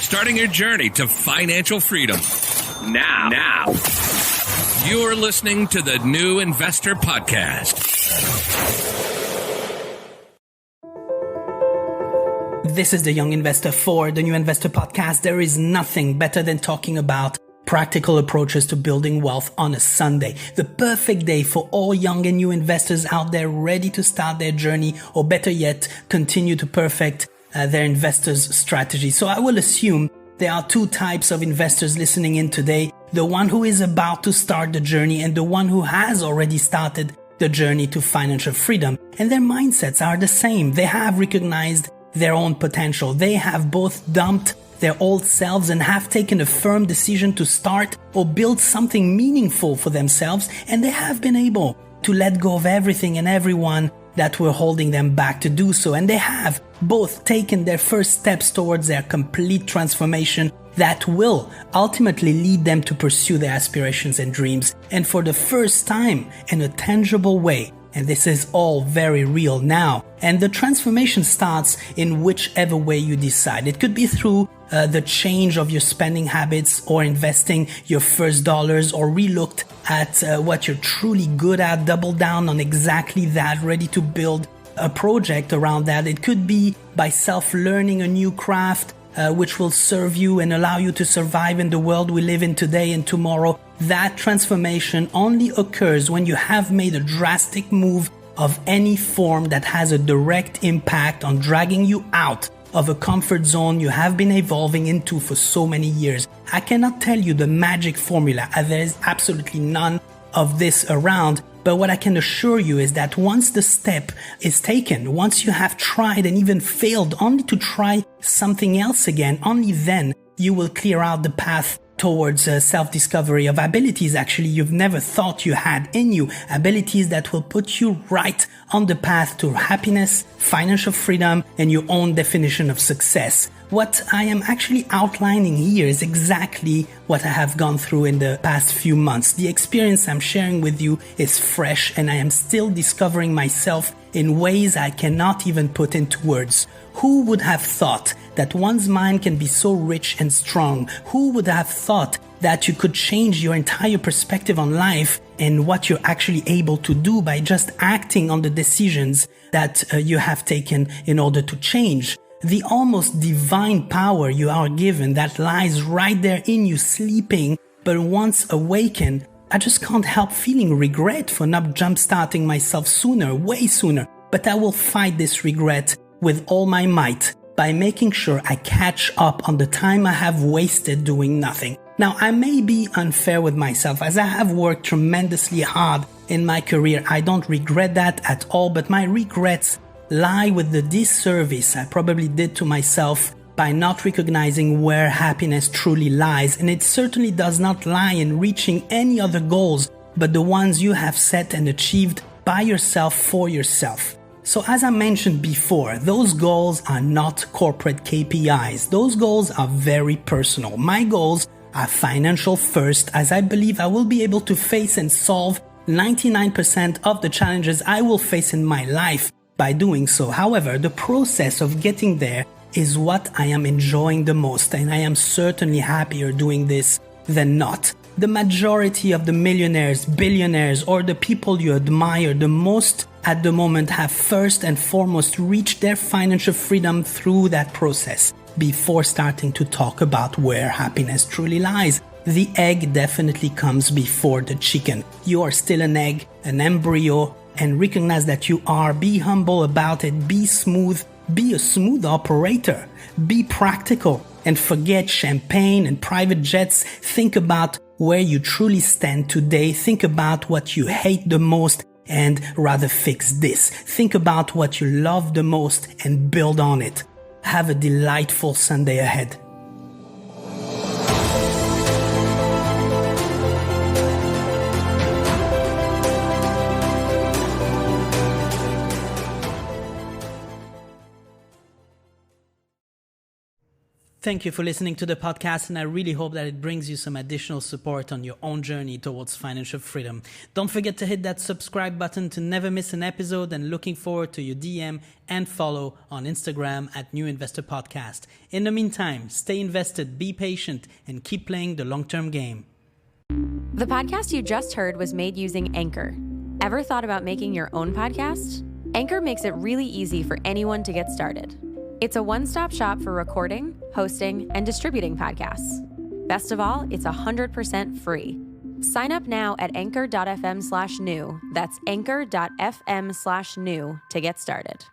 starting your journey to financial freedom. Now, you're listening to the New Investor Podcast. This is the Young Investor for the New Investor Podcast. There is nothing better than talking about practical approaches to building wealth on a Sunday. The perfect day for all young and new investors out there ready to start their journey, or better yet, continue to perfect their investors' strategy. So I will assume there are two types of investors listening in today. The one who is about to start the journey and the one who has already started the journey to financial freedom. And their mindsets are the same. They have recognized their own potential. They have both dumped their old selves and have taken a firm decision to start or build something meaningful for themselves, and they have been able to let go of everything and everyone that were holding them back to do so. And they have both taken their first steps towards their complete transformation that will ultimately lead them to pursue their aspirations and dreams. And for the first time in a tangible way, and this is all very real now. And the transformation starts in whichever way you decide. It could be through the change of your spending habits, or investing your first dollars, or relooked at what you're truly good at, double down on exactly that, ready to build a project around that. It could be by self-learning a new craft, which will serve you and allow you to survive in the world we live in today and tomorrow. That transformation only occurs when you have made a drastic move of any form that has a direct impact on dragging you out of a comfort zone you have been evolving into for so many years. I cannot tell you the magic formula, as there is absolutely none of this around. But what I can assure you is that once the step is taken, once you have tried and even failed only to try something else again, only then you will clear out the path towards self-discovery of abilities actually you've never thought you had in you, abilities that will put you right on the path to happiness, financial freedom, and your own definition of success. What I am actually outlining here is exactly what I have gone through in the past few months. The experience I'm sharing with you is fresh, and I am still discovering myself in ways I cannot even put into words. Who would have thought that one's mind can be so rich and strong? Who would have thought that you could change your entire perspective on life and what you're actually able to do by just acting on the decisions that you have taken in order to change? The almost divine power you are given that lies right there in you, sleeping, but once awakened, I just can't help feeling regret for not jumpstarting myself sooner, way sooner. But I will fight this regret with all my might by making sure I catch up on the time I have wasted doing nothing. Now, I may be unfair with myself as I have worked tremendously hard in my career. I don't regret that at all, but my regrets lie with the disservice I probably did to myself by not recognizing where happiness truly lies. And it certainly does not lie in reaching any other goals but the ones you have set and achieved by yourself for yourself. So as I mentioned before, those goals are not corporate KPIs. Those goals are very personal. My goals are financial first, as I believe I will be able to face and solve 99% of the challenges I will face in my life by doing so. However, the process of getting there is what I am enjoying the most, and I am certainly happier doing this than not. The majority of the millionaires, billionaires, or the people you admire the most at the moment have first and foremost reached their financial freedom through that process before starting to talk about where happiness truly lies. The egg definitely comes before the chicken. You are still an egg, an embryo, and recognize that you are. Be humble about it. Be smooth. Be a smooth operator. Be practical and forget champagne and private jets. Think about where you truly stand today. Think about what you hate the most and rather fix this. Think about what you love the most and build on it. Have a delightful Sunday ahead. Thank you for listening to the podcast, and I really hope that it brings you some additional support on your own journey towards financial freedom. Don't forget to hit that subscribe button to never miss an episode, and looking forward to your DM and follow on Instagram at New Investor Podcast. In the meantime, stay invested, be patient, and keep playing the long-term game. The podcast you just heard was made using Anchor. Ever thought about making your own podcast? Anchor makes it really easy for anyone to get started. It's a one-stop shop for recording, hosting, and distributing podcasts. Best of all, it's 100% free. Sign up now at anchor.fm/new. That's anchor.fm/new to get started.